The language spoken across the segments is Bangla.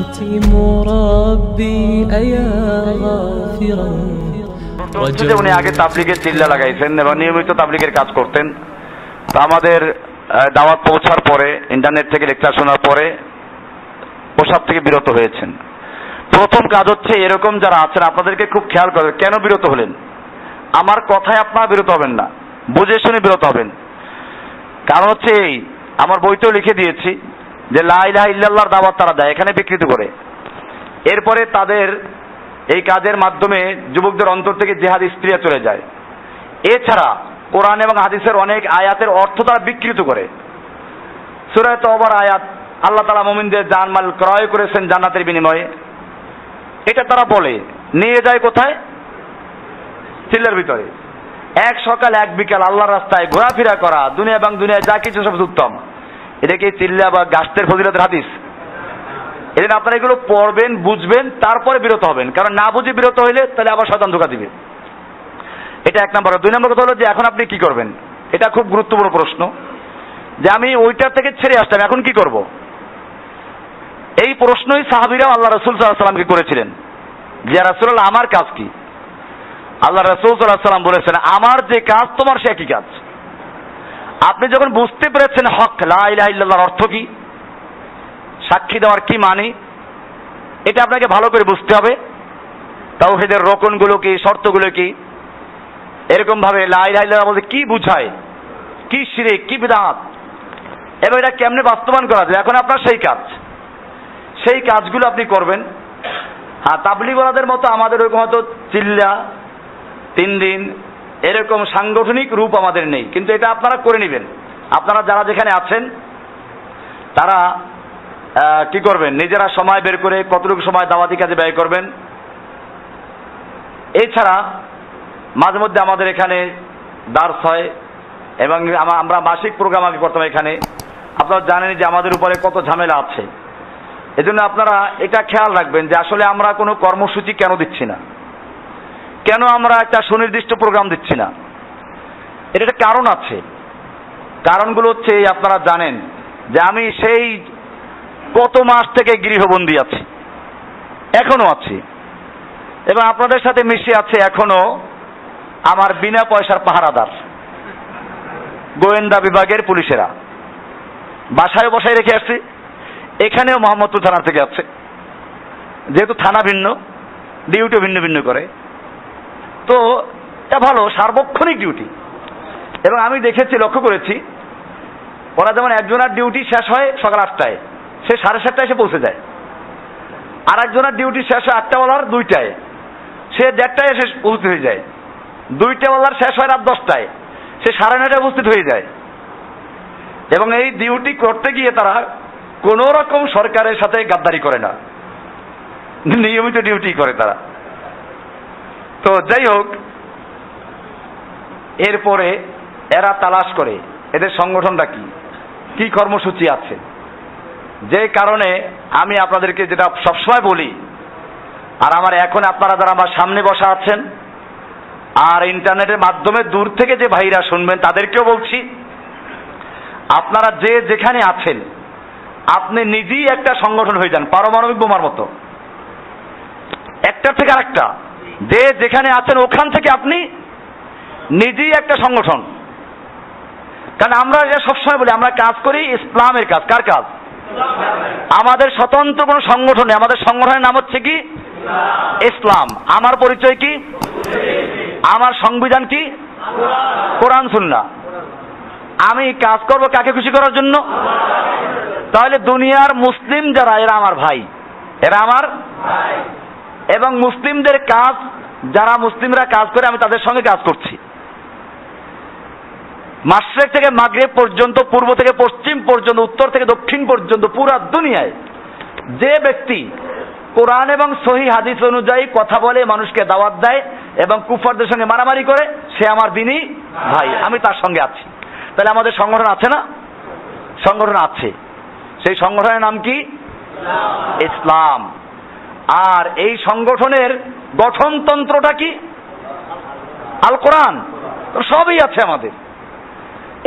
أنت مربي أيا غافرا উনি আগে তাবলিগের চিল্লা লাগাইছেন এবং নিয়মিত তাবলিগের কাজ করতেন। তো আমাদের দাওয়াত পৌঁছার পরে, ইন্টারনেট থেকে লেকচার শোনার পরে ওসব থেকে বিরত হয়েছেন। প্রথম কাজ হচ্ছে, এরকম যারা আছেন আপনাদেরকে খুব খেয়াল করবেন কেন বিরত হলেন। আমার কথায় আপনারা বিরত হবেন না, বুঝে শুনে বিরত হবেন। কারণ হচ্ছে এই, আমার বইতেও লিখে দিয়েছি যে লা ইলাহা ইল্লাল্লাহর দাওয়াত তারা দেয়, এখানে বিকৃত করে। এরপরে তাদের এই কাজের মাধ্যমে যুবকদের অন্তর থেকে জিহাদ স্প্রিয়া চলে যায়। এছাড়া কোরআন এবং হাদিসের অনেক আয়াতের অর্থ তারা বিকৃত করে। সূরা তওবার আয়াত, আল্লাহ তাআলা মুমিনদের জানমাল ক্রয় করেছেন জান্নাতের বিনিময়ে, এটা তারা বলে নিয়ে যায় কোথায়? চিল্লার ভিতরে। এক সকাল এক বিকাল আল্লাহর রাস্তায় ঘোরাফেরা করা, দুনিয়া এবং দুনিয়ায় যা কিছু সব উত্তম। এটা কি চিল্লা বা গাছতের ফজিলতের হাদিস? এজন্য আপনারা এগুলো পড়বেন, বুঝবেন, তারপরে বিরত হবেন। কারণ না বুঝে বিরত হইলে তাহলে আবার শয়তান ধোঁকা দিবে। এটা এক নম্বর। দুই নম্বর কথা হলো যে এখন আপনি কি করবেন। এটা খুব গুরুত্বপূর্ণ প্রশ্ন, যে আমি ওইটার থেকে ছেড়ে আসলাম, এখন কি করব। এই প্রশ্নই সাহাবীরাও আল্লাহ রাসূল সাল্লাল্লাহু আলাইহি ওয়াসাল্লামকে করেছিলেন যে ইয়া রাসূলুল্লাহ আমার কাজ কি। আল্লাহ রাসূল সাল্লাল্লাহু আলাইহি ওয়াসাল্লাম বলেছেন আমার যে কাজ তোমার সে একই কাজ। আপনি যখন বুঝতে পেরেছেন হক লা ইলাহা ইল্লাল্লাহর অর্থ কি, সাক্ষী দেওয়ার কি মানে, এটা আপনাকে ভালো করে বুঝতে হবে। তাওহীদের রকনগুলো কি, শর্তগুলো কি, এরকম ভাবে লা ইলাহা ইল্লাল্লাহ বলতে কি বুঝায়, কি শিরক, কি বিদআত, এবং এটা কেমনে বাস্তবায়ন করা যায়, এখন আপনার সেই কাজগুলো আপনি করবেন। হ্যাঁ, তাবলীগওয়ালাদের মতো আমাদের ওরকম হয়তো চিল্লা 3 দিন এরকম সাংগঠনিক রূপ আমাদের নেই, কিন্তু এটা আপনারা করে নেবেন। আপনারা যারা যেখানে আছেন তারা কি করবেন, নিজেরা সময় বের করে কতটুকু সময় দাওয়াতি কাজে ব্যয় করবেন। এছাড়া মাঝে মধ্যে আমাদের এখানে দার্স হয় এবং আমরা মাসিক প্রোগ্রাম আগে করতাম এখানে। আপনারা জানেন যে আমাদের উপরে কত ঝামেলা আছে। এজন্য আপনারা এটা খেয়াল রাখবেন যে আসলে আমরা কোনো কর্মসূচি কেন দিচ্ছি না, কেন আমরা একটা সুনির্দিষ্ট প্রোগ্রাম দিচ্ছি না। এটা একটা কারণ আছে। কারণগুলো হচ্ছে এই, আপনারা জানেন যে আমি সেই কত মাস থেকে গৃহবন্দী আছি, এখনো আছি, এবং আপনাদের সাথে মিশে আছে এখনো আমার বিনা পয়সার পাহারাদার গোয়েন্দা বিভাগের পুলিশেরা। বাসায় বসায় রেখে আসছি, এখানেও মোহাম্মদপুর থানা থেকে আছে, যেহেতু থানা ভিন্ন, ডিউটিও ভিন্ন ভিন্ন করে। তো এটা ভালো, সার্বক্ষণিক ডিউটি। এবং আমি দেখেছি, লক্ষ্য করেছি, ওরা যেমন একজনের ডিউটি শেষ হয় সকাল 8টায়, সে 7:30টায় এসে পৌঁছে যায়। আর একজনের ডিউটি শেষ হয় 8টাওয়ালার 2টায়, সে 1:30টায় এসে উপস্থিত হয়ে যায়। 2টাওয়ালার শেষ হয় রাত 10টায়, সে 9:30টায় উপস্থিত হয়ে যায়। এবং এই ডিউটি করতে গিয়ে তারা কোন রকম সরকারের সাথে গাদ্দারি করে না, নিয়মিত ডিউটি করে তারা। তো যাই হোক, এরপরে এরা তালাশ করে এদের সংগঠনটা কি, কি কর্মসূচি আছে। যে কারণে আমি আপনাদেরকে যেটা সবসময় বলি, আর আমার এখন আপনারা যারা আমার সামনে বসা আছেন আর ইন্টারনেটের মাধ্যমে দূর থেকে যে ভাইরা শুনবেন তাদেরকেও বলছি, আপনারা যে যেখানে আছেন আপনি নিজেই একটা সংগঠন হয়ে যান, পারমাণবিক বোমার মতো, একটা থেকে আরেকটা। যে যেখানে আছেন ওখান থেকে আপনি নিজেই একটা সংগঠন। কারণ আমরা সবসময় বলি আমরা কাজ করি ইসলামের কাজ। কার কাজ? আমাদের স্বতন্ত্র কোনো সংগঠন নেই। আমাদের সংগঠনের নাম হচ্ছে কি? ইসলাম। আমার পরিচয় কি? আমার সংবিধান কি? কোরআন সুন্নাহ। আমি কাজ করব কাকে খুশি করার জন্য? তাহলে দুনিয়ার মুসলিম যারা, এরা আমার ভাই, এরা আমার ভাই। এবং মুসলিমদের কাজ, যারা মুসলিমরা কাজ করে আমি তাদের সঙ্গে কাজ করছি। মাশরিক থেকে মাগরিব পর্যন্ত, পূর্ব থেকে পশ্চিম পর্যন্ত, উত্তর থেকে দক্ষিণ পর্যন্ত পুরা দুনিয়ায় যে ব্যক্তি কোরআন এবং সহিহ হাদিস অনুযায়ী কথা বলে, মানুষকে দাওয়াত দেয় এবং কুফারদের সঙ্গে মারামারি করে, সে আমার দিনী ভাই, আমি তার সঙ্গে আছি। তাহলে আমাদের সংগঠন আছে না? সংগঠন আছে। সেই সংগঠনের নাম কি? ইসলাম। আর এই সংগঠনের গঠনতন্ত্রটা কি? আল কোরআন। সবই আছে আমাদের।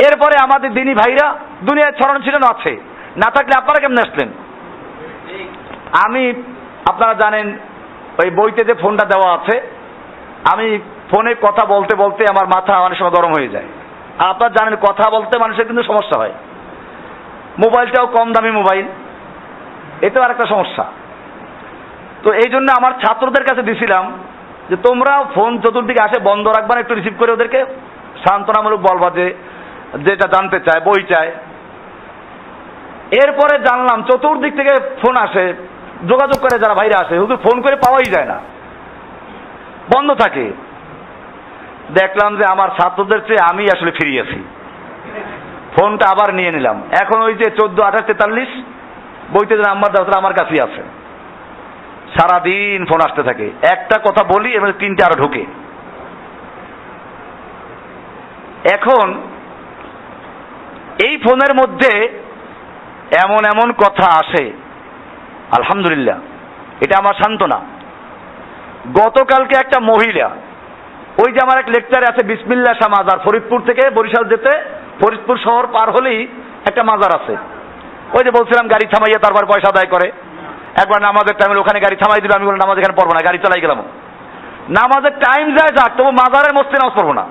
এরপরে আমাদের দিনী ভাইরা দুনিয়ায় ছড়ানো ছিলেন, আছে। না থাকলে আপনারা কেমনে আসলেন? আমি, আপনারা জানেন ওই বইতে যে ফোনটা দেওয়া আছে, আমি ফোনে কথা বলতে বলতে আমার মাথা অনেক সময় গরম হয়ে যায়। আর আপনারা জানেন কথা বলতে মানুষের কিন্তু সমস্যা হয়। মোবাইলটাও কম দামি মোবাইল, এটাও আর একটা সমস্যা। তো এই জন্য আমার ছাত্রদের কাছে দিছিলাম যে তোমরা ফোন চতুর্দিকে আসে বন্ধ রাখবা না, একটু রিসিভ করে ওদেরকে সান্ত্বনামূলক বলবা যে যেটা জানতে চায়, বই চায়। এরপরে জানলাম চতুর্দিক থেকে ফোন আসে, যোগাযোগ করে যারা ভাইরা আসে, হুজুর ফোন করে পাওয়াই যায় না, বন্ধ থাকে। দেখলাম যে আমার ছাত্রদের চেয়ে আমি আসলে ফিরে আছি। ফোনটা আবার নিয়ে নিলাম। এখন ওই যে 14 28 43 বইতে যে নাম্বার দেওয়া আমার কাছেই আছে। সারাদিন ফোন আসতে থাকে, একটা কথা বলি এবং 3টে আরো ঢোকে। এখন এই ফোনের মধ্যে এমন এমন কথা আসে, আলহামদুলিল্লাহ, এটা আমার সান্ত্বনা। গতকালকে একটা মহিলা, ওই যে আমার এক লেকচারে আছে বিসমিল্লাহ শাহ মাজার, ফরিদপুর থেকে বরিশাল যেতে ফরিদপুর শহর পার হলেই একটা মাজার আছে। ওই যে বলছিলাম গাড়ি থামাইয়া তারপর পয়সা আদায় করে। একবার নামাজের টাইমে ওখানে গাড়ি থামাই দিল, আমি বললাম নামাজ এখানে পড়বো না, গাড়ি চালাই গেলাম। নামাজের টাইম যায় যাক, তবু মাজারের মসজিদে নামাজ পড়বো না।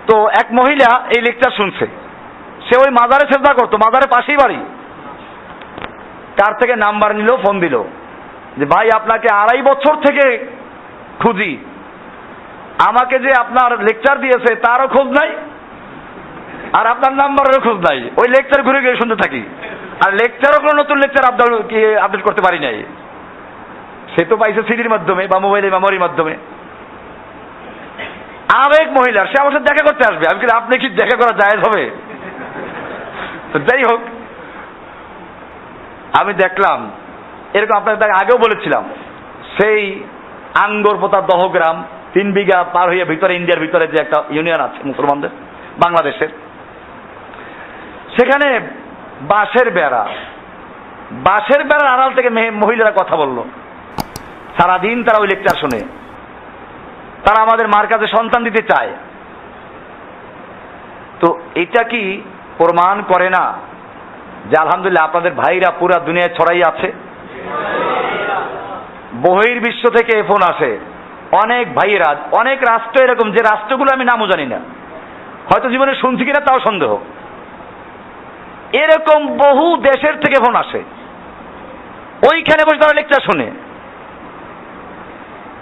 তো এক মহিলা এই লেকচার শুনছে, সে ওই মাজারে সেজদা করতো, মাজারের পাশেই বাড়ি। কার থেকে নাম্বার নিল, ফোন দিল যে ভাই আপনাকে 2.5 বছর থেকে খুঁজি, আমাকে যে আপনার লেকচার দিয়েছে তারও খোঁজ নাই, আর আপনার নাম্বারেরও খোঁজ নাই। ওই লেকচার ঘুরে গিয়ে শুনতে থাকি, আর লেকচারও কোনো নতুন লেকচার আপডেট করতে পারি নাই। সে তো পাইছে সিডির মাধ্যমে বা মোবাইলের মেমোরির মাধ্যমে। আরেক মহিলা, সে আমার সাথে দেখা করতে আসবে। আমি বলি আপনি কি দেখা করা জায়েজ হবে? তো যাই হোক, আমি দেখলাম এরকম, আপনাদের আগেও বলেছিলাম, সেই আঙ্গরপোতা দহগ্রাম 3 বিঘা পার হয়ে ভিতরে, ইন্ডিয়ার ভিতরে যে একটা ইউনিয়ন আছে মুসলমানদের, বাংলাদেশের, সেখানে বাঁশের বেড়ার আড়াল থেকে মহিলারা কথা বলল। সারাদিন তারা ওই লেকচার শুনে, তারা আমাদের মার কাছে সন্তান দিতে চায়। তো এটা কি প্রমাণ করে না যে আলহামদুলিল্লাহ আপনাদের ভাইরা পুরা দুনিয়ায় ছড়াই আছে? বহির্বিশ্ব থেকে ফোন আসে, অনেক ভাইয়েরা, অনেক রাষ্ট্র এরকম, যে রাষ্ট্রগুলো আমি নামও জানি না, হয়তো জীবনে শুনছি কিনা তাও সন্দেহ। এরকম বহু দেশের থেকে ফোন আসে, ওইখানে বসে তারা লেকচার শুনে।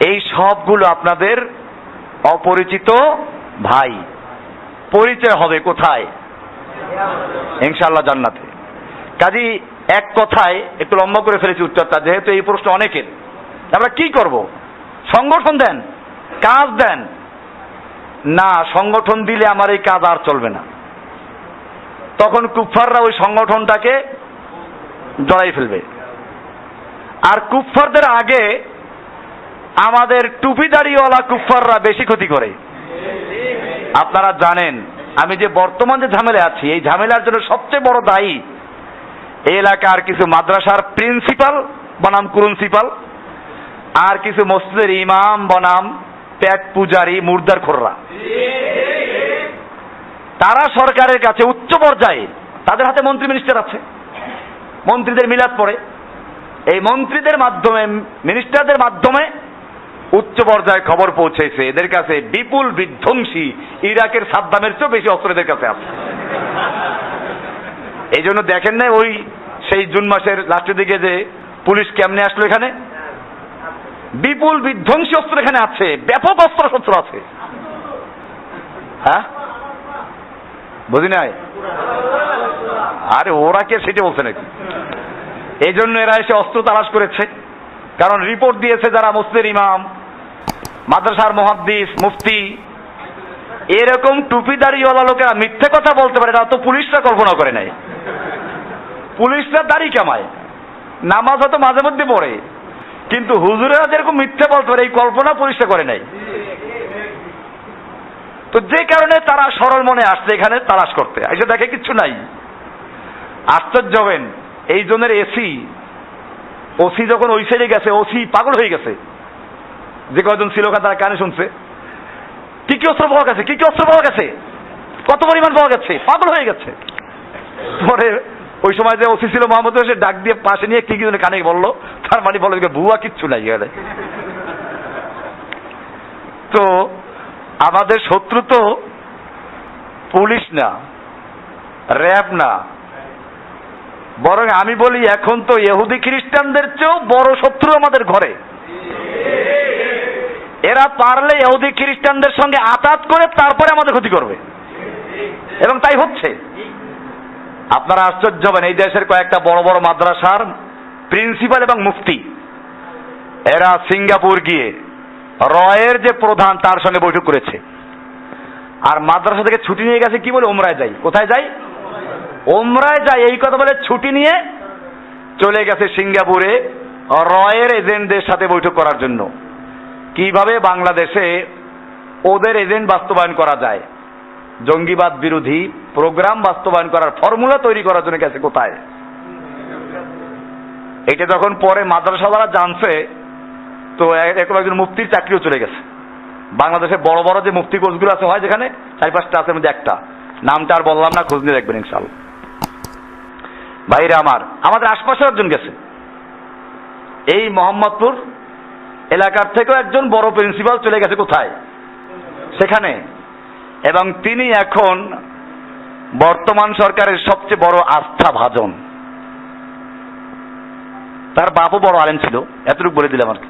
এই সবগুলো আপনাদের অপরিচিত ভাই। পরিচয় হবে কোথায়? ইনশাআল্লাহ জান্নাতে। কাজী এক কথায় একটু লম্বা করে ফেলেছি উত্তরটা, যেহেতু এই প্রশ্ন অনেকের। আমরা কি করব? সংগঠন দেন, কাজ দেন। না, সংগঠন দিলে আমার এই কাজ আর চলবে না। তখন কুফফাররা ওই সংগঠনটাকে জড়াই ফেলবে। আর কুফফারদের আগে আমাদের টুপিদাড়িওয়ালা কুফফাররা বেশি ক্ষতি করে। আপনারা জানেন আমি যে বর্তমান যে ঝামেলা আছি, এই ঝামেলার জন্য সবচেয়ে বড় দায়ী এই এলাকার কিছু মাদ্রাসার প্রিন্সিপাল বনাম প্রিন্সিপাল, আর কিছু মসজিদের ইমাম বনাম পেট পূজারি মুর্দার খোররা। তারা সরকারের কাছে উচ্চ পর্যায়ে, তাদের হাতে মন্ত্রী মিনিস্টার আছে, মন্ত্রীদের মিলাদ পড়ে। এই মন্ত্রীদের মাধ্যমে, মিনিস্টারদের মাধ্যমে উচ্চ পর্যায়ে খবর পৌঁছেছে এদের কাছে বিপুল বিধ্বংসী ইরাকের সাদ্দামের চেয়েও বেশি অস্ত্র এদের কাছে আছে। এই জন্য দেখেন না ওই সেই জুন মাসের লাস্টের দিকে যে পুলিশ কেমনে আসলো এখানে, বিপুল বিধ্বংসী অস্ত্র এখানে আছে, ব্যাপক অস্ত্র শস্ত্র আছে। হ্যাঁ, বুঝি নাই? আরে ওরা কে সেটা বলছে নাকি? এই জন্য এরা এসে অস্ত্র তালাশ করেছে। কারণ রিপোর্ট দিয়েছে যারা মসজিদের ইমাম, মাদ্রাসার মুহাদ্দিস, মুফতি, এরকম টুপিদাড়িওয়ালা লোকেরা মিথ্যে কথা বলতে পারে, তারা তো পুলিশরা কল্পনা করে নাই। পুলিশরা দাড়ি কামায়, নামাজ হয়তো মাঝে মধ্যে পড়ে, কিন্তু হুজুরেরা যেরকম মিথ্যে বলতে পারে এই কল্পনা পুলিশরা করে নাই। তো যে কারণে তারা সরল মনে আসছে এখানে তালাশ করতে, এসে দেখে কিচ্ছু নাই। আশ্চর্য হবেন, এই জনের ওসি যখন ওই সাইডে গেছে, ওসি পাগল হয়ে গেছে। যে কয়জন ছিল ওখানে তারা কানে শুনছে, কি কি অস্ত্র পাওয়া গেছে, কি কি অস্ত্র পাওয়া গেছে, কত পরিমাণ পাওয়া গেছে, পাগল হয়ে গেছে। পরে ওই সময় যে ওসি ছিল মোহাম্মদ সে ডাক দিয়ে পাশে নিয়ে কি কিছু কানে বললো, তার মানে বলে ভুয়া কিচ্ছু নাই গেলে। তো আমাদের শত্রু তো পুলিশ না, র্যাব না, বরং আমি বলি এখন তো ইহুদি খ্রিস্টানদের চেয়েও বড় শত্রু আমাদের ঘরে। এরা পারলে ইহুদি খ্রিস্টানদের সঙ্গে আতাত করে তারপরে আমাদের ক্ষতি করবে, এবং তাই হচ্ছে। আপনারা আশ্চর্য হবেন, এই দেশের কয়েকটা বড় বড় মাদ্রাসার প্রিন্সিপাল এবং মুফতি এরা সিঙ্গাপুর গিয়ে রয়ের যে প্রধান তার সঙ্গে বৈঠক করেছে, আর মাদ্রাসা থেকে ছুটি নিয়ে গেছে কি বলে, ওমরায় যাই। কোথায় যাই? ওমরায় যাই। এই কথা বলে ছুটি নিয়ে চলে গেছে সিঙ্গাপুরে রয়ের এজেন্টদের সাথে বৈঠক করার জন্য। কিভাবে বাংলাদেশে ওদের এজেন্ট বাস্তবায়ন করা যায়, জঙ্গিবাদ বিরোধী প্রোগ্রাম বাস্তবায়ন করার ফর্মুলা তৈরি করার জন্য গেছে কোথায়। এটা যখন পরে মাদ্রাসাওয়ালা জানছে, তো এরকম একজন মুফতির চাকরিও চলে গেছে। বাংলাদেশে বড় বড় যে মুফতি কোর্সগুলো আছে হয় যেখানে 4-5টা আছে, মধ্যে একটা নামটা আর বললাম না, খোঁজ নিয়ে দেখবেন ইনশাআল্লাহ। ভাইরা আমার, আমাদের আশপাশে একজন গেছে, এই মোহাম্মদপুর এলাকার থেকেও একজন বড় প্রিন্সিপাল চলে গেছে কোথায়, সেখানে। এবং তিনি এখন বর্তমান সরকারের সবচেয়ে বড় আস্থা ভাজন। তার বাপও বড় আলেম ছিল, এতটুকু বলে দিলাম আর কি।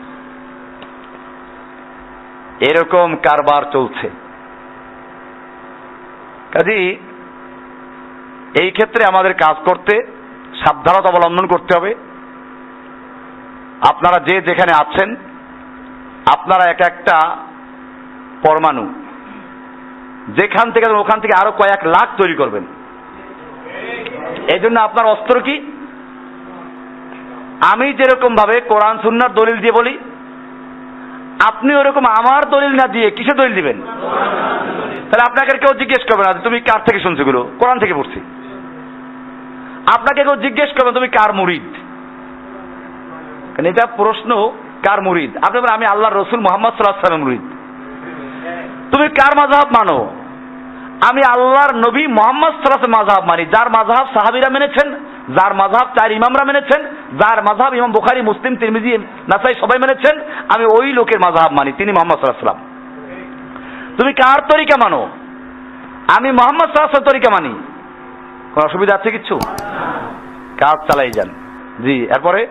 এরকম কারবার চলছে। কাজেই এই ক্ষেত্রে আমাদের কাজ করতে সাবধানতা অবলম্বন করতে হবে। আপনারা যে যেখানে আছেন, আপনারা এক একটা পরমাণু, যেখান থেকে ওখান থেকে আরো কয়েক লাখ তৈরি করবেন। এই জন্য আপনার অস্ত্র কি? আমি যেরকম ভাবে কোরআন সুন্নাহর দলিল দিয়ে বলি, আপনি ওরকম আমার দলিল না দিয়ে কিসে দলিল দিবেন? তাহলে আপনাকে কেউ জিজ্ঞেস করবে না তুমি কার থেকে শুনছো, গুলো কোরআন থেকে পড়ছি। আপনাকে কেউ জিজ্ঞেস করবে তুমি কার মুরিদ, এটা প্রশ্ন, কার মুরিদ? আপনি বলেন আমি আল্লাহর রসুল মুহাম্মদ সাল্লাল্লাহু আলাইহি ওয়াসাল্লামের মুরিদ। তুমি কার মাযহাব মানো? আমি আল্লাহর নবী মুহাম্মদ সাল্লাল্লাহু আলাইহি ওয়াসাল্লাম মাযহাব মানি, যার মাযহাব সাহাবীরা মেনেছেন, যার মাযহাব 4 ইমামরা মেনেছেন, যার মাযহাব ইমাম বুখারী, মুসলিম, তিরমিজি, নাসাই সবাই মেনেছেন, আমি ওই লোকের মাযহাব মানি, তিনি মুহাম্মদ সাল্লাল্লাহু আলাইহি ওয়াসাল্লাম। তুমি কার তরিকা মানো? আমি মুহাম্মদ সাল্লাল্লাহু আলাইহি ওয়াসাল্লামের তরিকা মানি। কোন অসুবিধা আছে কিছু? কাজ চালাই যান। জি, এরপরে